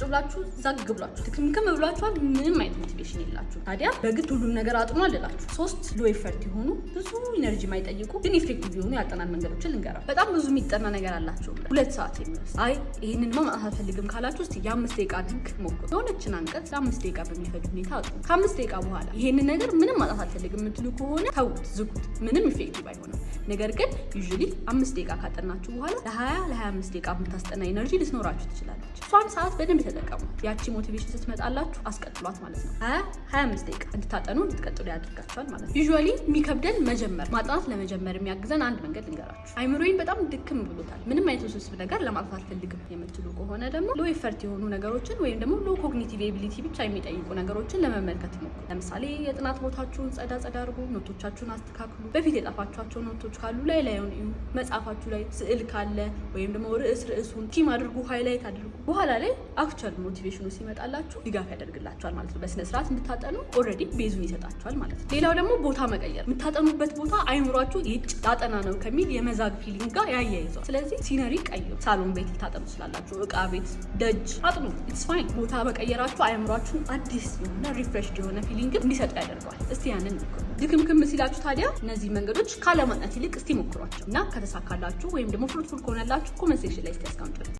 ብላችሁ ዛግ ብላችሁ ትክምክም ብላችኋል ምንም አይነት ሞቲቬሽን የላችሁ ታዲያ በግድ ሁሉም ነገር አጥሟል እላችሁ 3 ሎ ኤፈርት የሆኑ ብዙ ኢነርጂ ማይጠይቁ ግን ኢፌክቲቭ የሆኑ ያጠናን መንገዶችን ልንገራ በጣም ብዙ የሚጠና ነገር አላችሁ 2 ሰዓት የሚወስድ አይ ይሄንን ማጥናት አልፈልግም ካላችሁ እስቲ የ5 ደቂቃ ድንክ ሞክሩ የሆነችን አንቀጽ 5 ደቂቃ በሚፈጅ ሁኔታ አጥኑ ከ5 ደቂቃ በኋላ ይሄንን ነገር ምንም ማጥናት አልፈልግም የምትሉ ከሆነ ተውት ዝጉት ምንም ኢፌክቲቭ አይሆንም ነገር ግን ዩዥሊ 5 ደቂቃ ካጠናችሁ በኋላ ለ20 ለ25 ደቂቃ የምታስጠና ኢነርጂ ልትኖራችሁ ትችላለች እሷን ሰዓት በደንብ ተጠቀሙ ያቺ ሞቲቬሽን ስትመጣላችሁ አስቀጥሏት ማለት ነው 25 ደቂቃ እንድታጠኑ እንድትቀጥሉ ያደርጋችኋል ማለት ነው ዩዥሊ የሚከብደን መጀመር ማጥናት ለመጀመር የሚያግዘን አንድ መንገድ ልንገራችሁ አይምሮዬን በጣም ድክም ብሎታል ምንም አይነት ውስብስብ ነገር ለማጥናት አልፈልግም የምትሉ ከሆነ ደግሞ ሎ ኤፈርት የሆኑ ነገሮችን ወይም ደግሞ ሎ ኮግኒቲቭ ኤቢሊቲ ብቻ የሚጠይቁ ነገሮችን ለመመልከት ሞክሩ ለምሳሌ የጥናት ቦታችሁን ጸዳ አድርጉ ኖቶቻችሁን አስተካክሉ በፊት የጻፋችኋቸው ኖቶች ካሉ ላይውን እዩ መጻፋችሁ ላይ ስዕል ካለ ወይም ደግሞ ርዕሱን ቲም አድርጉ ሃይላይት አድርጉ በኋላ ላይ አክቹዋል ሞቲቬሽኑ ሲመጣላችሁ ድጋፍ ያደርግላችኋል ማለት ነው በስነ ስርዓት እንድታጠኑ ኦልሬዲ ቤዙን ይሰጣችኋል ማለት ነው ሌላው ደግሞ ቦታ መቀየር የምታጠኑበት ቦታ አይምሯችሁ ይጭ ላጠና ነው ከሚል የመዛግ ፊሊንግ ጋር ያያይዘዋል ስለዚህ ሲነሪ ቀይሩ ሳሎን ቤት ልታጠኑ ስላላችሁ እቃ ቤት ደጅ አጥኑ ኢትስ ፋይን ቦታ መቀየራችሁ አይምሯችሁ አዲስ የሆነ ሪፍሬሽድ የሆነ ፊሊንግ እንዲሰጡ ያደርገዋል እስቲ ያንን ድክምክም ሲላችሁ ታዲያ እነዚህ መንገዶች ካለማጥናት ይልቅ እስቲ ሞክሯቸው እና ከተሳካላችሁ ወይም ደግሞ ፍሩትፉል ከሆነላችሁ ኮሜንት ሴክሽን ላይ እስቲ አስቀምጡልኝ